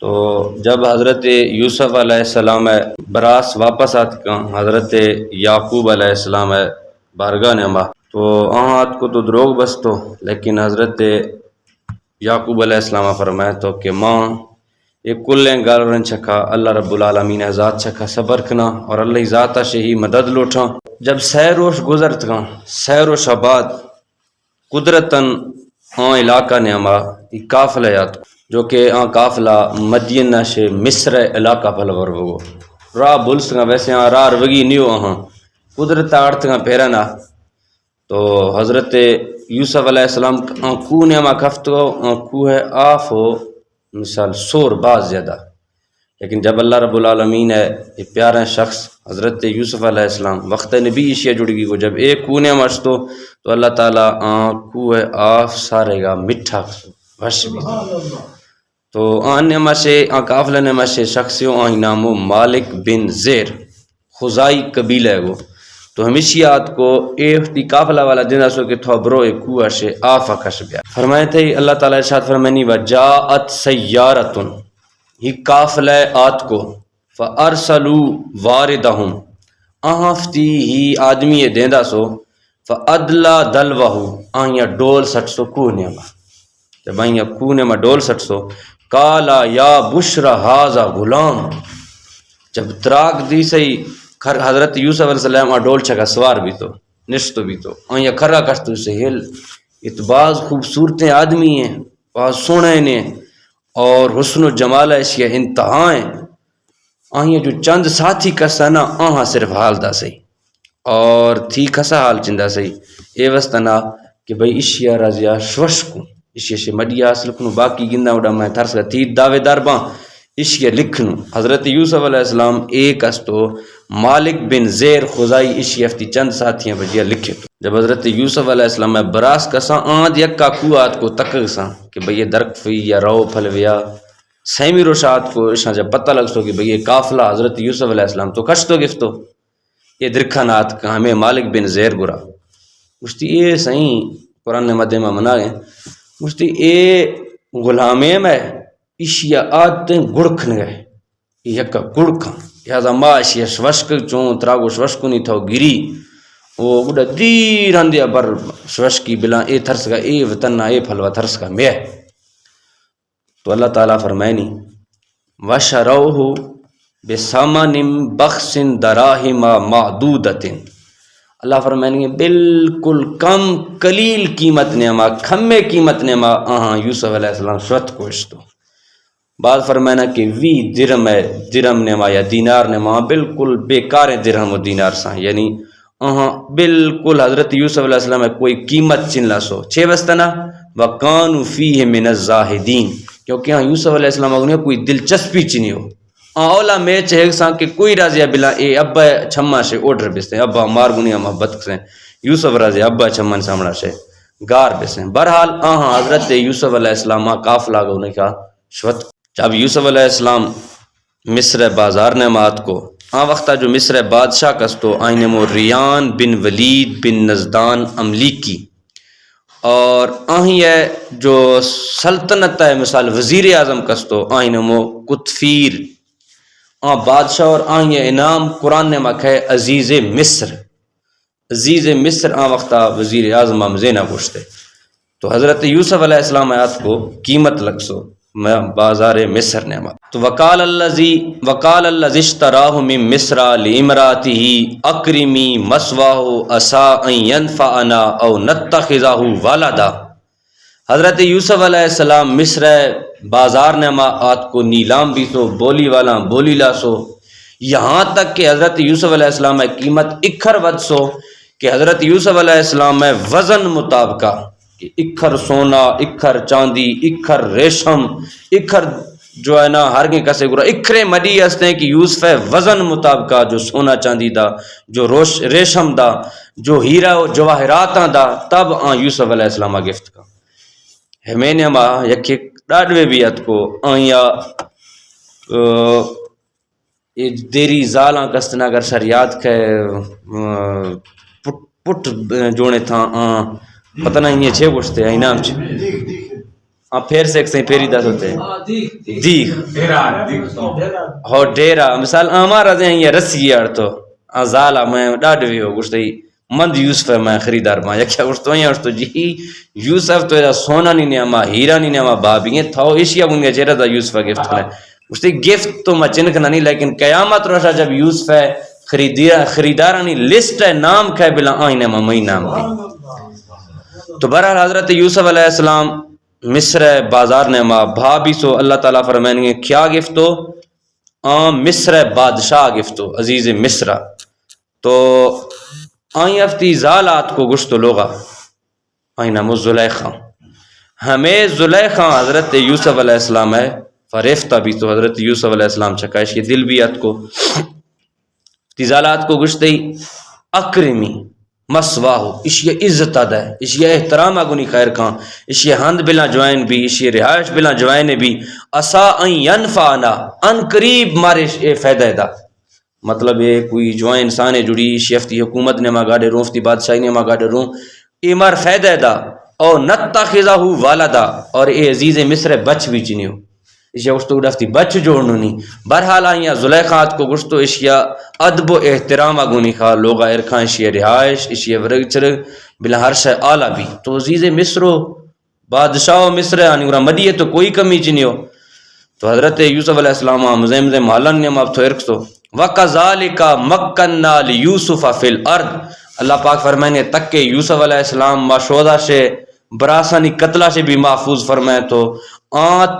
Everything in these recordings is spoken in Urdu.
تو جب حضرت یوسف علیہ السلام براس واپس آت حضرت یعقوب علیہ السلام بارگاہ نما تو آت کو تو دروغ بس تو، لیکن حضرت یعقوب علیہ السلام فرمائے تو کہ ماں یہ کلیں گالرن چھکا اللہ رب العالمین ذات چھکا صبر کنا اور اللہ ذاتہ سے ہی مدد لوٹھا۔ جب سیروش گزرت گا سیروش آباد قدرتاً علاقہ نما یہ قافلہ یاد جو کہ قافلہ مدینہ سے مصر علاقہ پھلور وہ راہ بلس گا ویسے راہ روگی نیو قدرت آڑت گا پھیرنا تو حضرت یوسف علیہ السلام کو نما کفتو کو ہے آف ہو مثال سور بعض زیادہ، لیکن جب اللہ رب العالمین ہے یہ پیارا شخص حضرت یوسف علیہ السلام وقت نبی اشیاء جڑ گی کو جب ایک کونے مشتو تو اللہ تعالیٰ کو ہے آف سارے گا مٹھا وش بھی تو آن نما سے قافلہ نما سے شخصیوں آہی نامو مالک بن زیر خزائی قبیلہ ہے وہ تو ہمیشیات کو ایفتی قافلہ والا دینا سو کہ تھو برو ایک کوہ سے آفا کش بیا فرمائے تھے اللہ تعالیٰ ارشاد فرمانی وجاءت سیارتن ہی قافلہ آت کو فارسلوا واردہم آہفتی ہی آدمی دیندہ سو فادلا دلوہو آہیا ڈول سٹ سو کوہ نیما جب آہیا کوہ نیما ڈول سٹ سو کالا یا بشرا ہاذا غلام جب تراک دی سی حضرت یوسف علیہ السلام ڈول چھکا سوار بھی تو نشتو بھی تو آیا کھرا کشتو سے ہل یہ بعض خوبصورت آدمی ہیں بعض سونے نے اور حسن و جمال ایسی انتہائیں آیا جو چند ساتھی کسا نا آہاں صرف حال دا سی اور تھی کسا حال چندہ سی اے وستنا کہ بھئی اشیا رضیا شوش کو اشیا سے مڈیا اصل کنو باقی گندہ اڑا میں ترس کا تھی دعوے دار باں اشیا لکھنو حضرت یوسف علیہ السلام ایک استو مالک بن زیر خزائی اشیا افتی چند ساتھیاں بجیا لکھے تو جب حضرت یوسف علیہ السلام میں براس کسا آند یکا کوات کو تکگ سا کہ بھئی یہ درک فی یا رو پھلویا سیمی روشات کو اشان جب پتہ لگ سو کہ بھئی یہ قافلہ حضرت یوسف علیہ السلام تو کشتو گفتو یہ درکھانات کا ہمیں مالک بن زیر برا مجھتی اے صحیح قرآن نے مدیمہ منا گئے مجھتی اے غلامے میں اشیا آدھیں گڑکھن گئے یکا گڑکھن لہذا ما اشیا شوشک چون تراغو شوشکو نہیں تھا گری وہ بڑا دیر اندیا بر شوشکی بلا اے تھرس کا اے وطنہ اے پھلوہ تھرس کا میں تو اللہ تعالیٰ فرمائنی وَشَرَوْهُ بِثَمَنٍ بَخْسٍ دَرَاهِمَ مَعْدُودَةٍ اللہ فرمائنی بالکل کم قلیل قیمت نعمہ کھمے قیمت نعمہ آہاں یوسف علیہ السلام شوت کو اشتو بعد فرمائنا کہ وی درم ہے درم نما یا دینار نما بالکل بیکار درہم و دینار سا یعنی بالکل حضرت یوسف علیہ السلام کوئی قیمت چن لا سو چھے وستنا وَقَانُوا فِيهِ مِنَ الزَّاهِدِينَ کیونکہ یوسف علیہ السلام اگنے کوئی دلچسپی چنی ہو اولا میں چہے سا کہ کوئی راضی بلا اے ابا چھما سے اوڈر بستے ابا مارگونیا محبت سے یوسف راضی ابا چھمن سامنا سے گار بستے بہرحال حضرت یوسف علیہ السلام قافلہ گو نے کہا شوت جب یوسف علیہ السلام مصر بازار نعمات کو وقتہ جو مصر بادشاہ کستو آئین مو ریان بن ولید بن نزدان املیکی اور ہے جو سلطنت ہے مثال وزیر اعظم کستو آئین مو کتفیر بادشاہ اور انعام قرآن نے مکھے عزیز مصر وقتہ وزیر اعظم مزینہ پوچھتے تو حضرت یوسف علیہ السلام آیات کو قیمت لگ سو بازار مصر نعمت تو وقال الذی اشتراہ من مصر لامرأته اکرمی مثواه عسى ان ينفعنا او نتخذہ ولدا حضرت یوسف علیہ السلام مصر بازار نعمات کو نیلام بھی سو بولی والا بولی لا سو یہاں تک کہ حضرت یوسف علیہ السلام میں قیمت اکھر ود سو کہ حضرت یوسف علیہ السلام میں وزن مطابقہ کہ اکھر سونا اکھر چاندی اکھر ریشم اکھر جو ہے نا ہر کے کسے گرا اکھرے مڈی ہستے ہیں کہ یوسف وزن مطابقہ جو سونا چاندی دا جو ریشم دا جو ہیرا و جواہرات دا تب یوسف علیہ السلام گفت کا ہمیں نے ما یکی ڈاڈوے بیت کو آیا دیری زالاں کستنا اگر شریعت کے پٹ جوڑے تھا پتہ نہیں یہ چھے گوشتے ہیں انام چھے ہاں پھر سے ایک سے پھیری دس ہوتے دیکھ ہو ڈیرا مثال ہمارا دیں یہ رسی اڑ تو ازالا میں ڈاڈوی ہو گشتئی مند یوسف میں خریدار ماں یکیا گشتو ہیں تو جی یوسف تو ایسا سونا نہیں نعمہ ہیرا نہیں نعمہ بابی تھا ایشیا بن چہرہ تھا یوسف گفٹ کرے اس نے گفٹ تو میں چنکنا نہیں لیکن قیامت روشا جب یوسف ہے خریدارانی لسٹ ہے نام کھائے بلا آئین مئی نام بھی تو بہرحال حضرت یوسف علیہ السلام مصر بازار نے ماں بھا بھی سو اللہ تعالیٰ فرمائیں گے کیا گفتو مصر بادشاہ گفتو عزیز مصر تو آئیں افتی زالات کو گشت لوگا آئین نمو زلیخہ ہمیں زلیخہ حضرت یوسف علیہ السلام ہے فریفتہ بھی تو حضرت یوسف علیہ السلام چکائش یہ دل بیت کو تیزالات کو گشتی اکرمی مسواہو اس یہ عزت ہے اس یہ احترام اگنی خیر کان اس یہ ہند بلا جوائن بھی اس یہ رہائش بلا جوائن بھی اسا ان ینفعنا ان قریب مارے فیدہ دا مطلب یہ کوئی جوائن انسان ہے جڑی شیفتی حکومت نے ماں گاڑے روں فتی بادشاہی نے ماں گاڑے روں اے مار فیدہ دا اور نتخذہ والدہ اور اے عزیز مصر بچ بھی چنیو اشیا گشتو گفتی بچ جوڑنو نہیں بہرحال آئیاں زلیخات کو گشتو اشیا ادب و احترام اگونی خواہ لوگا ارکھاں اشیا رہائش اشیا ورگچر بلا ہر شے آلہ بھی تو عزیز مصرو بادشاہ مصر آنی گرہ مدیے تو کوئی کمی چنیو تو حضرت یوسف علیہ السلام مزیم محلن نیم اب تو ارکس تو وَقَذَالِكَ مَكَّنَّا لِيُوسُفَ فِي الْأَرْضِ اللہ پاک فرمائیں گے تک کہ یوسف علیہ السلام ماشودہ سے براسانی قتلہ سے بھی محفوظ فرمائے تو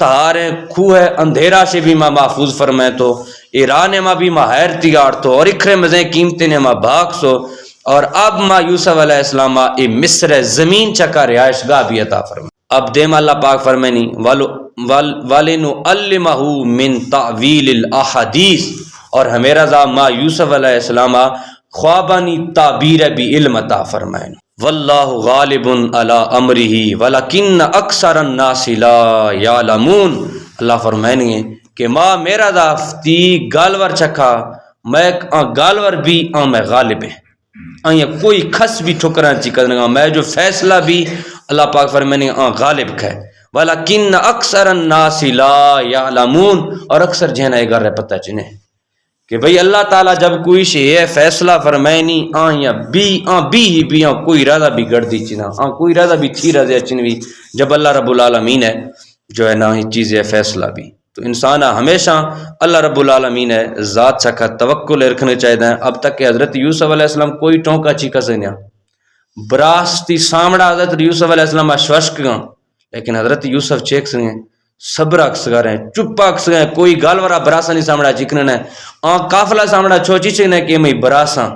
تہارے کوہ اندھیرا سے بھی ماں محفوظ فرمائے تو ایران ماں بھی ماں حیرتی آڑ تو اور اکھرے مزیں قیمتی نے ماں بھاگ سو اور اب ماں یوسف علیہ السلام اے مصر زمین چکا رہائش گاہ بھی عطا فرمائے اب دیم اللہ پاک فرمائنی وَلِنُعَلِّمَهُ مِن تَعْوِيلِ الْأَحَادِيثِ اور ہمیں رضا ماں یوسف علیہ السلام خوابانی تعبیر بھی علم عطا فرمائیں واللہ غالب علی امرہ ولکن اکثر الناس لا یعلمون اللہ فرمائیں گے کہ ماں میرا دافتی گالور چکھا میں گالور بھی میں غالب ہے آئیں کوئی کھس بھی ٹھکران چی کرنے گا میں جو فیصلہ بھی اللہ پاک فرمائیں گے غالب ہے ولکن اکثر الناس لا یعلمون اور اکثر جہنا ایک گر پتہ چنے کہ بھئی اللہ تعالیٰ جب کوئی شے ہے فیصلہ فرمائنی آئیں بھی کوئی رضا بھی گردی چنا کوئی رضا بھی تھی رضا چنوی جب اللہ رب العالمین ہے جو ہے نا ہی چیز ہے فیصلہ بھی تو انسان ہمیشہ اللہ رب العالمین ہے ذات سکھا توکل رکھنے چاہیے ہیں اب تک کہ حضرت یوسف علیہ السلام کوئی ٹونکا چیکا سے نہیں براستی سامڑا حضرت یوسف علیہ السلام اشوشک گا لیکن حضرت یوسف چیک سے صبر اکسگر ہیں چپ اکسگر ہیں کوئی گالورا براسا نہیں سامڑا چکنے ہیں کافلہ سامڑا چھوچی چکنے کہ میں براسا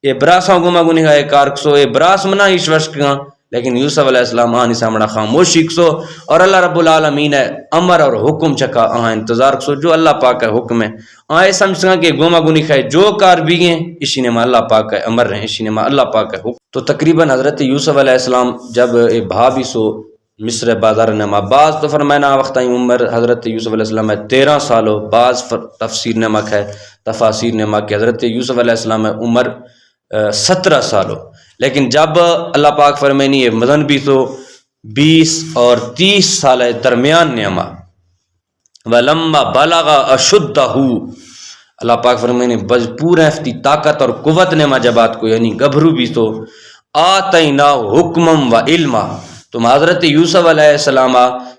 یہ براسا گما گنی ہے کارکسو یہ براس منا ہیش وشکگاں لیکن یوسف علیہ السلام آنی سامڑا خاموشی کسو اور اللہ رب العالمین ہے امر اور حکم چکا انتظار کسو جو اللہ پاک ہے حکم ہے آئے سمجھگاں کہ گما گنی ہے جو کار بھی گئے اسی نے اللہ پاک ہے امر رہے اسی نے اللہ پاک ہے حکم تو تقریباً حضرت یوسف علیہ السلام جب بھا بھی سو مصر بازار نما بعض تو فرمائنا وقت عمر حضرت یوسف علیہ السلام ہے 13 سالوں بعض تفسیر نمک ہے تفاسیر نمک ہے حضرت یوسف علیہ السلام ہے عمر 17 سالوں لیکن جب اللہ پاک فرمائنی ہے مدن بھی تو 20 اور 30 سال درمیان نما ولما بلغ اشدہ اللہ پاک فرمائنی پورا افتی طاقت اور قوت نما جبات کو یعنی گبھرو بھی تو آتینا حکمم و علما تو حضرت یوسف علیہ السلام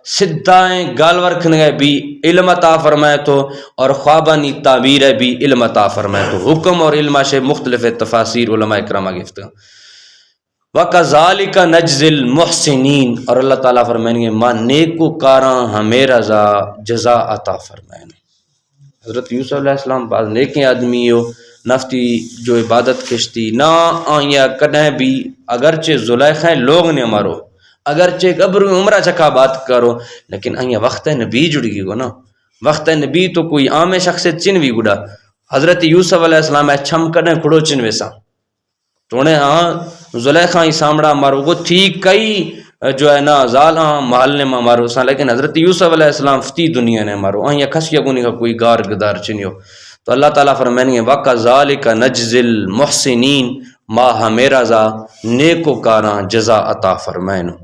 صدائیں گالور کھنگے بھی علم عطا فرمائے تو اور خوابانی تعبیر بھی علم عطا فرمائے تو حکم اور علم سے مختلف تفاسیر علماء اکرامہ گفت وَكَذَلِكَ نَجْزِ الْمُحْسِنِينَ اور اللہ تعالیٰ فرمائیں گے ماں نیکو کاراں ہمیں رضا جزا عطا فرمائیں حضرت یوسف علیہ السلام بعض نیکیں آدمی ہو نفتی جو عبادت کشتی نہ آئیا کدیں بھی اگرچہ زلیخیں لوگ نے مارو اگرچہ قبر عمرہ چکا بات کرو لیکن آئیا وقت نبی جڑی گی گو نا وقت نبی تو کوئی عام شخص چن بھی گڑا حضرت یوسف علیہ السلام ہے چھم کدیں کھڑو چن ویسا تونے زلیخہ ہی سامڑا مارو گو تھی کئی جو ہے نا زالاں محل نے مارو سا لیکن حضرت یوسف علیہ السلام فتی دنیا نے مارو آئیا کھسیا گونی کا کوئی گار گدار چنیو تو اللہ تعالیٰ فرمائیں گے وَكَذَلِكَ نَجْزِ الْمُحْسِنِينَ ما ہمیں رضا نیکو کاراں جزا عطا فرمائنو